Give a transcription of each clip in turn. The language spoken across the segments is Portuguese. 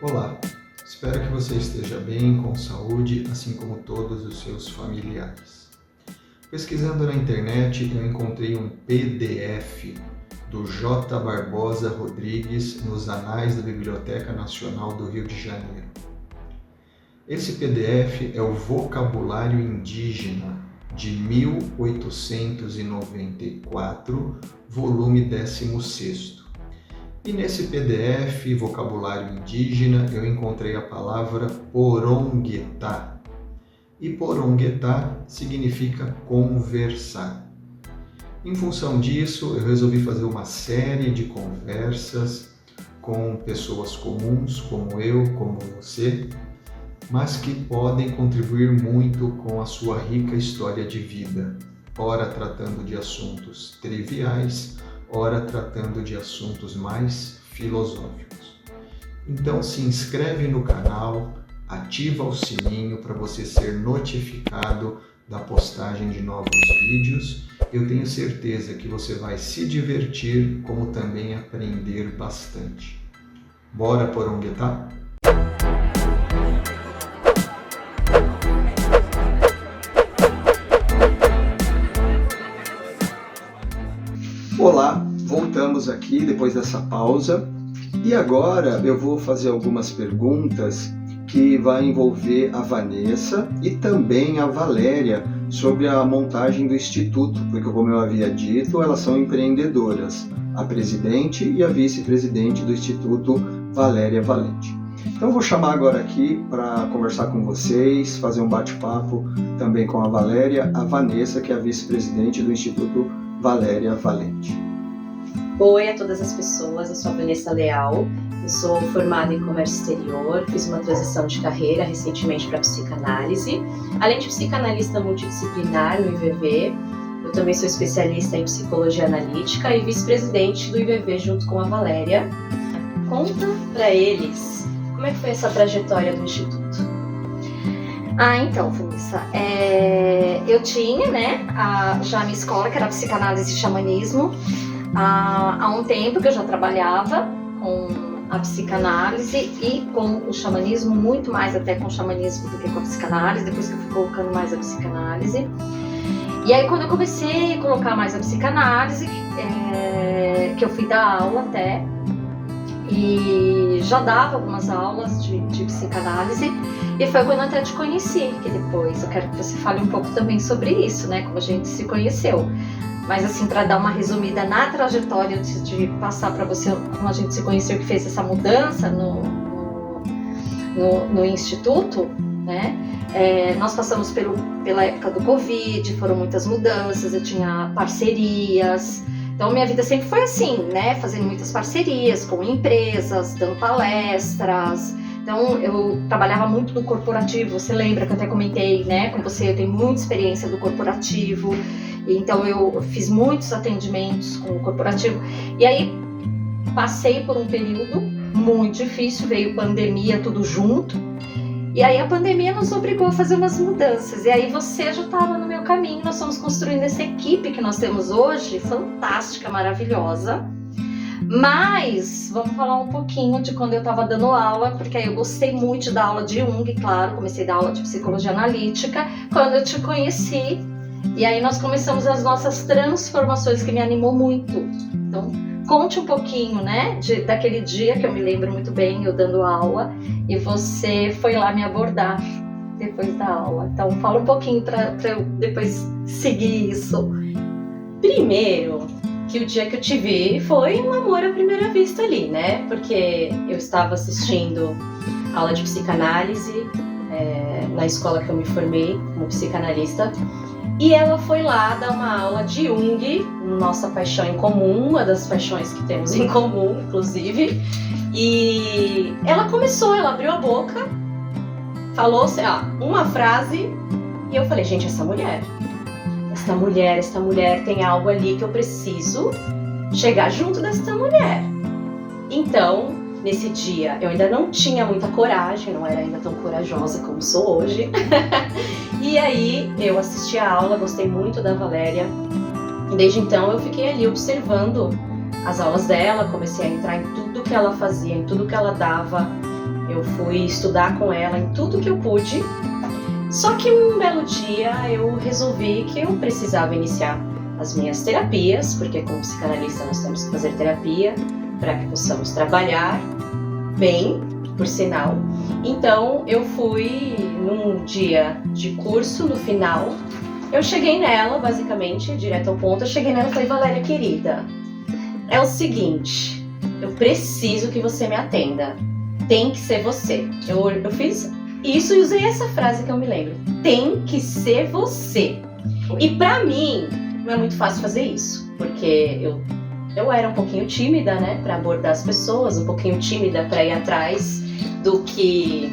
Olá, espero que você esteja bem, com saúde, assim como todos os seus familiares. Pesquisando na internet, eu encontrei um PDF do J. Barbosa Rodrigues nos Anais da Biblioteca Nacional do Rio de Janeiro. Esse PDF é o Vocabulário Indígena de 1894, volume 16º. E nesse PDF, Vocabulário Indígena, eu encontrei a palavra Poronguetá. E Poronguetá significa conversar. Em função disso, eu resolvi fazer uma série de conversas com pessoas comuns, como eu, como você, mas que podem contribuir muito com a sua rica história de vida, ora tratando de assuntos triviais, ora tratando de assuntos mais filosóficos. Então se inscreve no canal, ativa o sininho para você ser notificado da postagem de novos vídeos. Eu tenho certeza que você vai se divertir, como também aprender bastante. Bora Poronguetá? Olá, voltamos aqui depois dessa pausa e agora eu vou fazer algumas perguntas que vai envolver a Vanessa e também a Valéria sobre a montagem do Instituto, porque como eu havia dito, elas são empreendedoras, a presidente e a vice-presidente do Instituto, Valéria Valente. Então eu vou chamar agora aqui para conversar com vocês, fazer um bate-papo também com a Valéria, a Vanessa, que é a vice-presidente do Instituto Valéria Valente. Oi a todas as pessoas, eu sou a Vanessa Leal, eu sou formada em comércio exterior, fiz uma transição de carreira recentemente para psicanálise. Além de psicanalista multidisciplinar no IVV, eu também sou especialista em psicologia analítica e vice-presidente do IVV junto com a Valéria. Conta para eles como é que foi essa trajetória do Instituto. Então, Vanessa, eu tinha, já a minha escola, que era psicanálise e xamanismo, há um tempo que eu já trabalhava com a psicanálise e com o xamanismo, muito mais até com o xamanismo do que com a psicanálise, depois que eu fui colocando mais a psicanálise. E aí, quando eu comecei a colocar mais a psicanálise, que eu fui dar aula até, e já dava algumas aulas de psicanálise, e foi quando eu até te conheci, que depois eu quero que você fale um pouco também sobre isso, como a gente se conheceu. Mas assim, para dar uma resumida na trajetória, antes de passar para você como a gente se conheceu, que fez essa mudança no Instituto, nós passamos pela época do Covid, foram muitas mudanças, eu tinha parcerias. Então, minha vida sempre foi assim, fazendo muitas parcerias com empresas, dando palestras. Então, eu trabalhava muito no corporativo. Você lembra que eu até comentei, com você, eu tenho muita experiência do corporativo. Então, eu fiz muitos atendimentos com o corporativo. E aí, passei por um período muito difícil, veio pandemia, tudo junto. E aí, a pandemia nos obrigou a fazer umas mudanças. E aí, você já estava no meu caminho. Nós fomos construindo essa equipe que nós temos hoje, fantástica, maravilhosa. Mas, vamos falar um pouquinho de quando eu estava dando aula, porque aí eu gostei muito da aula de Jung, claro, comecei a dar aula de psicologia analítica, quando eu te conheci. E aí, nós começamos as nossas transformações, que me animou muito. Então, conte um pouquinho, daquele dia que eu me lembro muito bem, eu dando aula, e você foi lá me abordar depois da aula. Então, fala um pouquinho para eu depois seguir isso. Primeiro, que o dia que eu te vi foi um amor à primeira vista ali, Porque eu estava assistindo aula de psicanálise na escola que eu me formei como psicanalista. E ela foi lá dar uma aula de Jung, nossa paixão em comum, uma das paixões que temos em comum, inclusive. E ela abriu a boca, falou uma frase, e eu falei, gente, essa mulher tem algo ali que eu preciso chegar junto dessa mulher. Então, nesse dia, eu ainda não tinha muita coragem, não era ainda tão corajosa como sou hoje. E aí, eu assisti a aula, gostei muito da Valéria. E desde então, eu fiquei ali observando as aulas dela, comecei a entrar em tudo que ela fazia, em tudo que ela dava, Eu fui estudar com ela em tudo que eu pude. Só que um belo dia eu resolvi que eu precisava iniciar as minhas terapias, porque como psicanalista nós temos que fazer terapia para que possamos trabalhar bem, por sinal. Então eu fui num dia de curso, no final, eu cheguei nela, basicamente, direto ao ponto, eu cheguei nela e falei: Valéria, querida, é o seguinte, eu preciso que você me atenda, tem que ser você. Eu fiz isso e usei essa frase que eu me lembro, tem que ser você. E pra mim, não é muito fácil fazer isso, porque eu era um pouquinho tímida, né, pra abordar as pessoas, um pouquinho tímida pra ir atrás do que...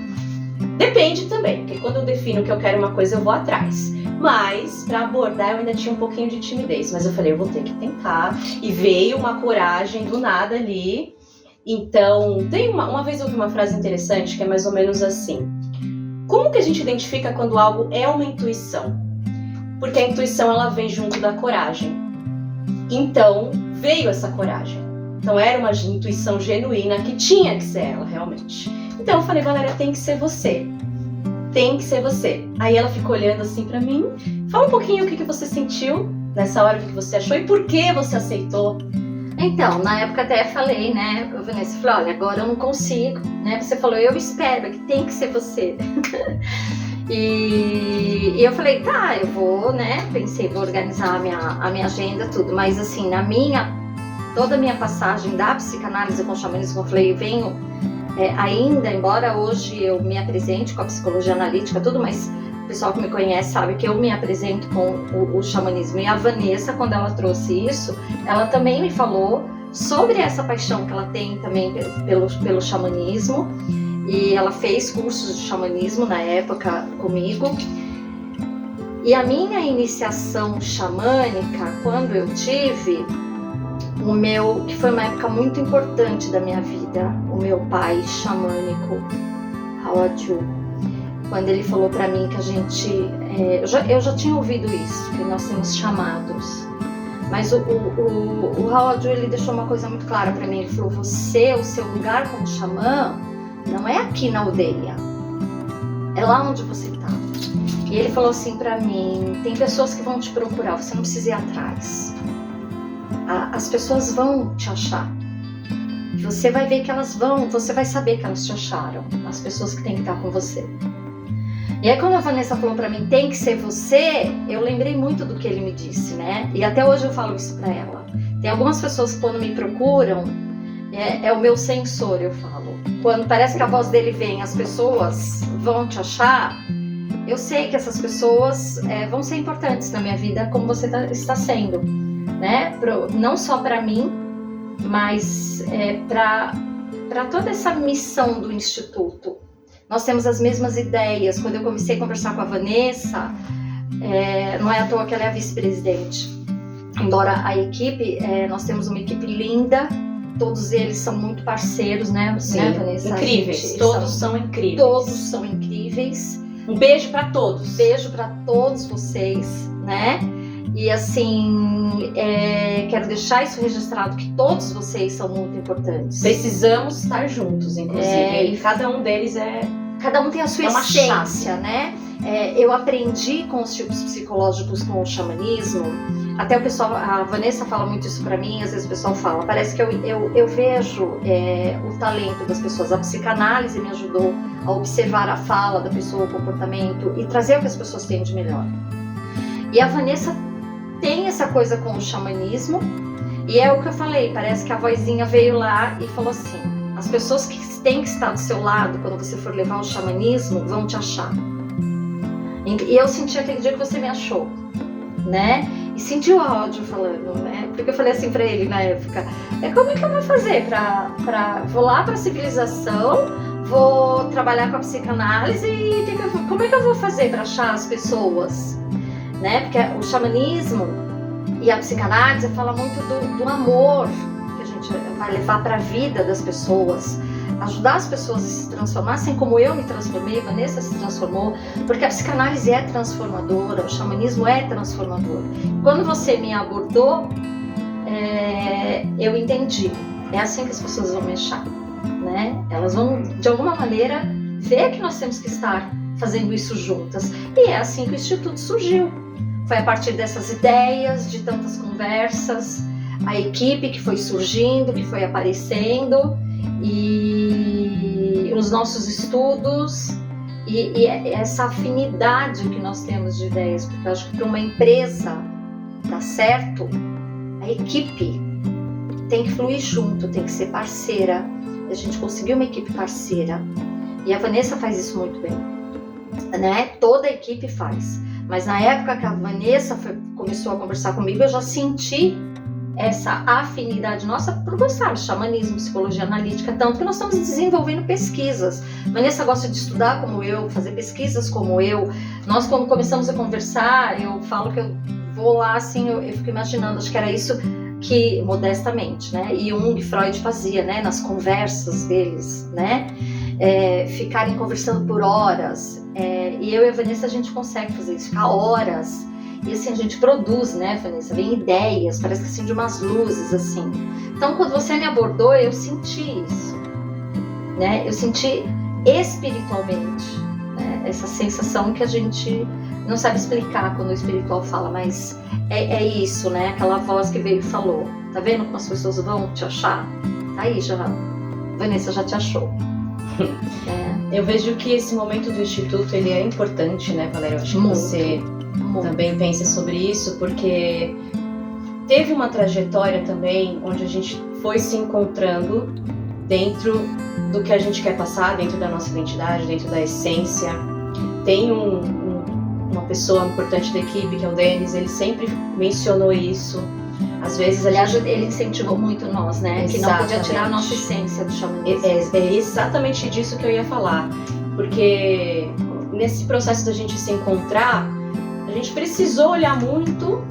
Depende também, porque quando eu defino que eu quero uma coisa, eu vou atrás. Mas, pra abordar, eu ainda tinha um pouquinho de timidez. Mas eu falei, eu vou ter que tentar. E veio uma coragem do nada ali. Então, tem uma vez eu ouvi uma frase interessante, que é mais ou menos assim. Como que a gente identifica quando algo é uma intuição? Porque a intuição, ela vem junto da coragem. Então, veio essa coragem. Então, era uma intuição genuína que tinha que ser ela, realmente. Então, eu falei, Valéria, tem que ser você. Tem que ser você. Aí ela ficou olhando assim pra mim. Fala um pouquinho o que você sentiu nessa hora, o que você achou e por que você aceitou. Então, na época até falei, né, Vanessa, falei, olha, agora eu não consigo, né, você falou, eu espero, que tem que ser você. E eu falei, tá, eu vou, né, pensei, vou organizar a minha agenda, tudo, mas assim, toda a minha passagem da psicanálise com o xamanismo, eu falei, venho ainda, embora hoje eu me apresente com a psicologia analítica, tudo, mas o pessoal que me conhece sabe que eu me apresento com o xamanismo. E a Vanessa, quando ela trouxe isso, ela também me falou sobre essa paixão que ela tem também pelo xamanismo. E ela fez cursos de xamanismo na época comigo. E a minha iniciação xamânica, quando eu tive, que foi uma época muito importante da minha vida, o meu pai xamânico, Howard, quando ele falou pra mim que a gente... eu já tinha ouvido isso, que nós temos chamados. Mas o Howard, ele deixou uma coisa muito clara pra mim. Ele falou, o seu lugar como xamã não é aqui na aldeia. É lá onde você tá. E ele falou assim pra mim, tem pessoas que vão te procurar, você não precisa ir atrás. As pessoas vão te achar. Você vai ver que você vai saber que elas te acharam. As pessoas que têm que estar com você. E aí quando a Vanessa falou pra mim, tem que ser você, eu lembrei muito do que ele me disse, né? E até hoje eu falo isso pra ela. Tem algumas pessoas que quando me procuram, é o meu sensor, eu falo. Quando parece que a voz dele vem, as pessoas vão te achar, eu sei que essas pessoas vão ser importantes na minha vida, como você está sendo, né? Não só pra mim, mas pra toda essa missão do Instituto. Nós temos as mesmas ideias. Quando eu comecei a conversar com a Vanessa, não é à toa que ela é a vice-presidente. Embora a equipe, nós temos uma equipe linda, todos eles são muito parceiros, né? Sim, né, Vanessa? incríveis, todos são incríveis. Todos são incríveis. Um beijo para todos. Beijo para todos vocês, né? E assim, quero deixar isso registrado, que todos vocês são muito importantes. Precisamos estar juntos, inclusive. E cada um deles Cada um tem a sua essência, chave, né? Eu aprendi com os tipos psicológicos, com o xamanismo. Até o pessoal, a Vanessa fala muito isso pra mim, às vezes o pessoal fala, parece que eu vejo o talento das pessoas. A psicanálise me ajudou a observar a fala da pessoa, o comportamento e trazer o que as pessoas têm de melhor. E a Vanessa tem essa coisa com o xamanismo, e é o que eu falei, parece que a vozinha veio lá e falou assim, as pessoas que têm que estar do seu lado quando você for levar o xamanismo vão te achar. E eu senti aquele dia que você me achou, né? E senti o áudio falando, né? Porque eu falei assim pra ele na época, como é que eu vou fazer vou lá pra civilização, vou trabalhar com a psicanálise e como é que eu vou fazer pra achar as pessoas? Né? Porque o xamanismo e a psicanálise fala muito do amor que a gente vai levar para a vida das pessoas, ajudar as pessoas a se transformar, assim como eu me transformei, Vanessa se transformou, porque a psicanálise é transformadora, o xamanismo é transformador. Quando você me abordou, eu entendi, é assim que as pessoas vão me achar, né? Elas vão, de alguma maneira, ver que nós temos que estar fazendo isso juntas. E é assim que o Instituto surgiu. Foi a partir dessas ideias, de tantas conversas, a equipe que foi surgindo, que foi aparecendo, e os nossos estudos, e essa afinidade que nós temos de ideias, porque eu acho que para uma empresa dar certo, a equipe tem que fluir junto, tem que ser parceira. A gente conseguiu uma equipe parceira, e a Vanessa faz isso muito bem, né? Toda a equipe faz. Mas na época que a Vanessa começou a conversar comigo, eu já senti essa afinidade nossa por gostar de xamanismo, psicologia analítica, tanto que nós estamos desenvolvendo pesquisas. Vanessa gosta de estudar como eu, fazer pesquisas como eu. Nós, quando começamos a conversar, eu falo que eu vou lá, assim, eu fico imaginando, acho que era isso que, modestamente, né, Jung e Freud fazia, né, nas conversas deles, né, ficarem conversando por horas, e eu e a Vanessa a gente consegue fazer isso, ficar horas, e assim a gente produz, né, Vanessa, vem ideias, parece que assim de umas luzes, assim. Então quando você me abordou, eu senti isso, né, eu senti espiritualmente, né, essa sensação que a gente não sabe explicar quando o espiritual fala, mas é isso, né, aquela voz que veio e falou, tá vendo como as pessoas vão te achar? Aí já, Vanessa já te achou. Eu vejo que esse momento do Instituto, ele é importante, né, Valéria? Eu acho que você também pensa sobre isso, porque teve uma trajetória também onde a gente foi se encontrando dentro do que a gente quer passar, dentro da nossa identidade, dentro da essência. Tem uma pessoa importante da equipe, que é o Denis, ele sempre mencionou isso. Às vezes, aliás, ele incentivou muito nós, né? Exatamente. Que não podia tirar a nossa essência do xamanismo. É exatamente disso que eu ia falar. Porque nesse processo da gente se encontrar, a gente precisou olhar muito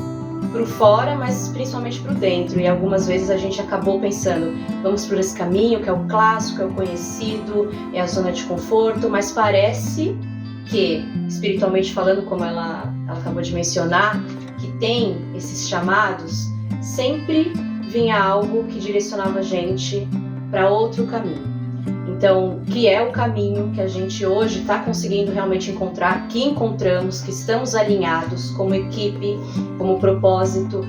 pro fora, mas principalmente pro dentro. E algumas vezes a gente acabou pensando, vamos por esse caminho, que é o clássico, é o conhecido, é a zona de conforto, mas parece que, espiritualmente falando, como ela acabou de mencionar, que tem esses chamados, sempre vinha algo que direcionava a gente para outro caminho. Então, que é o caminho que a gente hoje está conseguindo realmente encontrar, que encontramos, que estamos alinhados como equipe, como propósito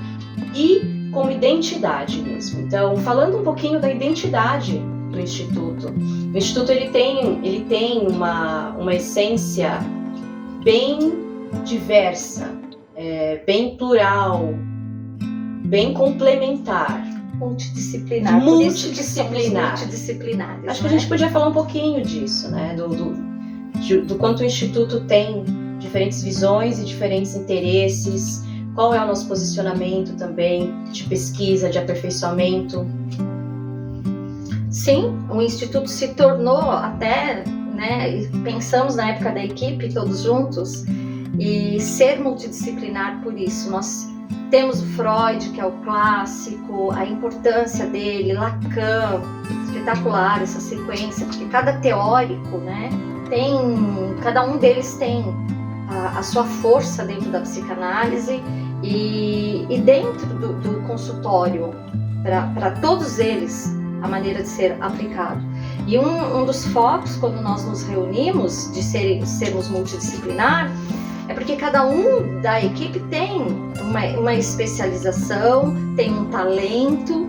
e como identidade mesmo. Então, falando um pouquinho da identidade do Instituto. O Instituto ele tem uma essência bem diversa, bem plural, bem complementar. Multidisciplinar. Multidisciplinares. Acho que a gente podia falar um pouquinho disso, né? Do quanto o Instituto tem diferentes visões e diferentes interesses, qual é o nosso posicionamento também de pesquisa, de aperfeiçoamento. Sim, o Instituto se tornou até, né, pensamos na época da equipe, todos juntos, e ser multidisciplinar por isso. Nós temos o Freud, que é o clássico, a importância dele, Lacan, espetacular essa sequência, porque cada teórico, né, cada um deles tem a sua força dentro da psicanálise e dentro do consultório, para todos eles, a maneira de ser aplicado. E um dos focos, quando nós nos reunimos, de sermos multidisciplinar, é porque cada um da equipe tem uma especialização, tem um talento,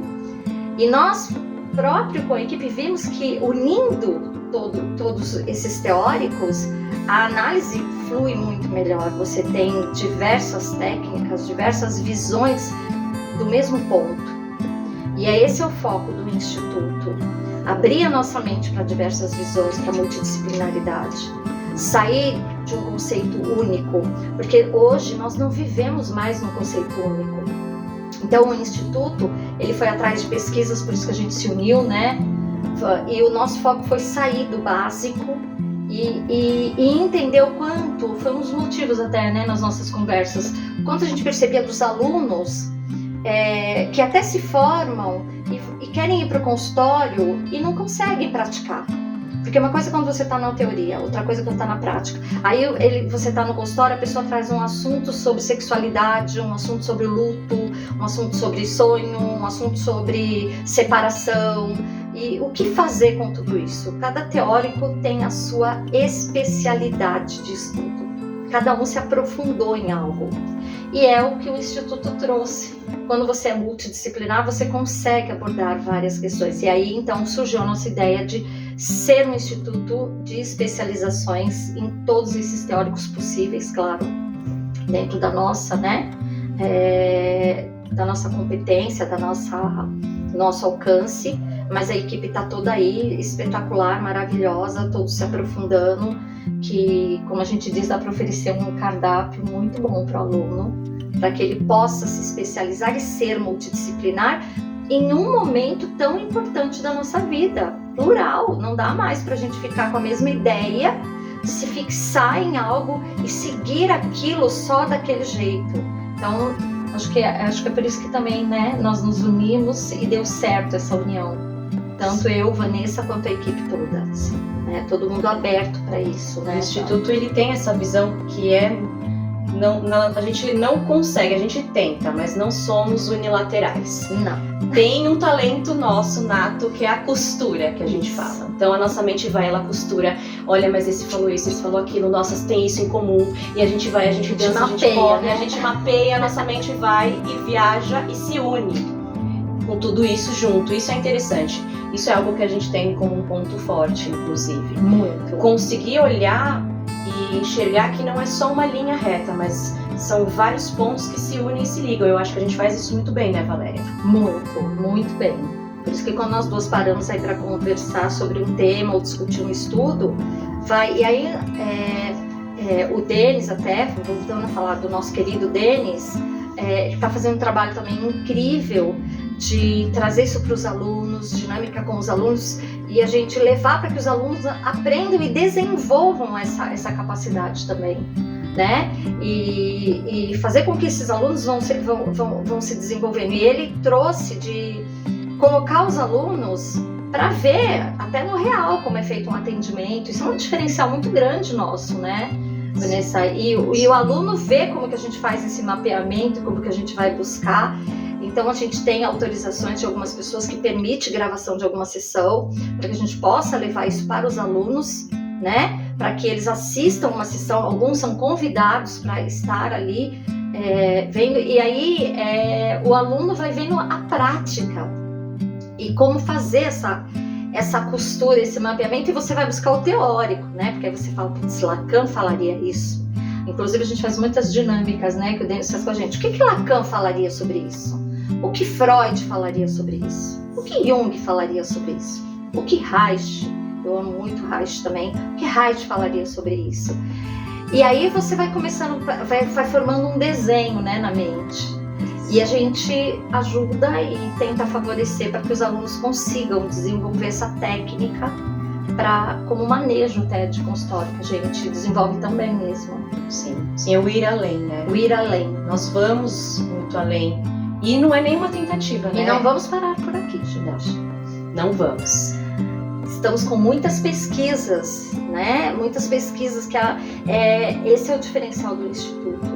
e nós próprio com a equipe vimos que unindo todos esses teóricos, a análise flui muito melhor. Você tem diversas técnicas, diversas visões do mesmo ponto. E esse é o foco do Instituto, abrir a nossa mente para diversas visões, para multidisciplinaridade. Sair de um conceito único, porque hoje nós não vivemos mais num conceito único. Então o Instituto, ele foi atrás de pesquisas, por isso que a gente se uniu, né? E o nosso foco foi sair do básico e entender o quanto, foi um dos motivos até, né, nas nossas conversas, o quanto a gente percebia dos alunos que até se formam e querem ir para o consultório e não conseguem praticar. Porque uma coisa é quando você está na teoria, outra coisa é quando está na prática. Aí você está no consultório, a pessoa traz um assunto sobre sexualidade, um assunto sobre luto, um assunto sobre sonho, um assunto sobre separação. E o que fazer com tudo isso? Cada teórico tem a sua especialidade de estudo. Cada um se aprofundou em algo. E é o que o Instituto trouxe. Quando você é multidisciplinar, você consegue abordar várias questões. E aí, então, surgiu a nossa ideia de ser um instituto de especializações em todos esses teóricos possíveis, claro, dentro da nossa, né, da nossa competência, nosso alcance, mas a equipe está toda aí, espetacular, maravilhosa, todos se aprofundando, que, como a gente diz, dá para oferecer um cardápio muito bom para o aluno, para que ele possa se especializar e ser multidisciplinar em um momento tão importante da nossa vida, plural. Não dá mais para a gente ficar com a mesma ideia, se fixar em algo e seguir aquilo só daquele jeito. Então, acho que é por isso que também, né, nós nos unimos e deu certo essa união. Tanto eu, Vanessa, quanto a equipe toda. Né, todo mundo aberto para isso. Né, o Instituto ele tem essa visão que a gente não consegue, a gente tenta, mas não somos unilaterais. Não. Tem um talento nosso nato que é a costura que a gente fala. Então a nossa mente vai, ela costura. Olha, mas esse falou isso, esse falou aquilo, nossas tem isso em comum. E a gente vai, a gente dança, a gente corre, né? A gente mapeia, a nossa mente vai e viaja e se une com tudo isso junto. Isso é interessante. Isso é algo que a gente tem como um ponto forte, inclusive. Muito. Conseguir olhar e enxergar que não é só uma linha reta, mas são vários pontos que se unem e se ligam. Eu acho que a gente faz isso muito bem, né, Valéria? Muito, muito bem. Por isso que quando nós duas paramos aí para conversar sobre um tema ou discutir um estudo, e aí o Denis, até, voltando a falar do nosso querido Denis, ele está fazendo um trabalho também incrível de trazer isso para os alunos, dinâmica com os alunos, e a gente levar para que os alunos aprendam e desenvolvam essa capacidade também, né? E fazer com que esses alunos vão se desenvolvendo. E ele trouxe de colocar os alunos para ver até no real como é feito um atendimento. Isso é um diferencial muito grande nosso, né, Vanessa? E o aluno vê como que a gente faz esse mapeamento, como que a gente vai buscar. Então a gente tem autorizações de algumas pessoas que permite gravação de alguma sessão, para que a gente possa levar isso para os alunos, né? Para que eles assistam uma sessão. Alguns são convidados para estar ali vendo, e aí o aluno vai vendo a prática e como fazer essa costura, esse mapeamento, e você vai buscar o teórico, né? Porque aí você fala, putz, Lacan falaria isso. Inclusive a gente faz muitas dinâmicas, né? Que o Denis faz com a gente. O que Lacan falaria sobre isso? O que Freud falaria sobre isso? O que Jung falaria sobre isso? O que Reich, eu amo muito Reich também, o que Reich falaria sobre isso? E aí você vai começando, vai formando um desenho, né, na mente. E a gente ajuda e tenta favorecer para que os alunos consigam desenvolver essa técnica como manejo até de consultório, que a gente desenvolve também mesmo. Sim, é o ir além, né? O ir além. Nós vamos muito além. E não é nenhuma tentativa, né? E não vamos parar por aqui, gente. Não vamos. Estamos com muitas pesquisas, né? Muitas pesquisas que esse é o diferencial do Instituto.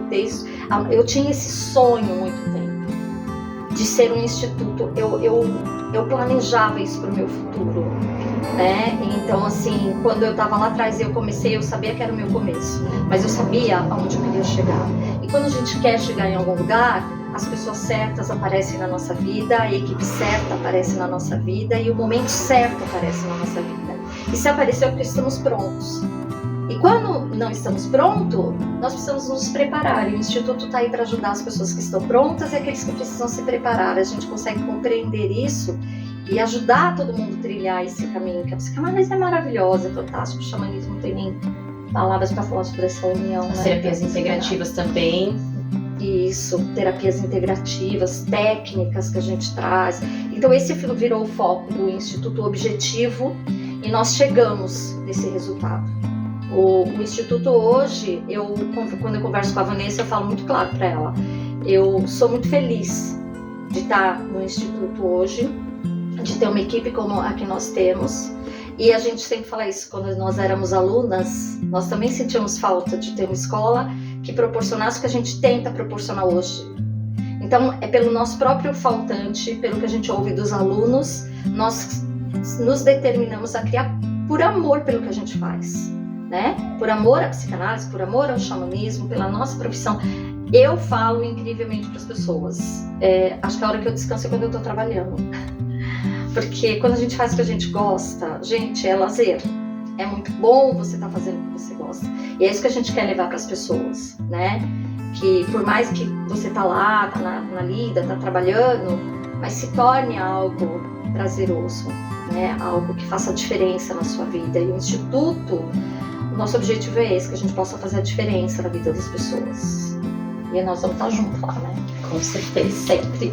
Eu tinha esse sonho há muito tempo de ser um instituto. Eu planejava isso para o meu futuro, né? Então, assim, quando eu estava lá atrás e eu comecei, eu sabia que era o meu começo, mas eu sabia aonde eu queria chegar. E quando a gente quer chegar em algum lugar, as pessoas certas aparecem na nossa vida, a equipe certa aparece na nossa vida e o momento certo aparece na nossa vida. E se apareceu é porque estamos prontos. E quando não estamos prontos, nós precisamos nos preparar. E o Instituto está aí para ajudar as pessoas que estão prontas e aqueles que precisam se preparar. A gente consegue compreender isso e ajudar todo mundo a trilhar esse caminho, que a psicanálise é maravilhosa, é fantástico. O xamanismo não tem nem palavras para falar sobre essa união. As terapias integrativas também. Isso, terapias integrativas, técnicas que a gente traz. Então esse virou o foco do Instituto, objetivo, e nós chegamos nesse resultado. O Instituto hoje, quando eu converso com a Vanessa, eu falo muito claro para ela. Eu sou muito feliz de estar no Instituto hoje, de ter uma equipe como a que nós temos. E a gente sempre fala isso, quando nós éramos alunas, nós também sentíamos falta de ter uma escola que proporcionasse o que a gente tenta proporcionar hoje. Então, é pelo nosso próprio faltante, pelo que a gente ouve dos alunos, nós nos determinamos a criar por amor pelo que a gente faz, né? Por amor à psicanálise, por amor ao xamanismo, pela nossa profissão. Eu falo incrivelmente para as pessoas. Acho que a hora que eu descanso é quando eu estou trabalhando. Porque quando a gente faz o que a gente gosta, gente, é lazer. É muito bom você estar fazendo o que você gosta. E é isso que a gente quer levar para as pessoas, né? Que por mais que você tá lá, tá na lida, tá trabalhando, mas se torne algo prazeroso, né? Algo que faça diferença na sua vida. E o Instituto, o nosso objetivo é esse, que a gente possa fazer a diferença na vida das pessoas. E nós vamos estar juntos lá, né? Com certeza. Sempre.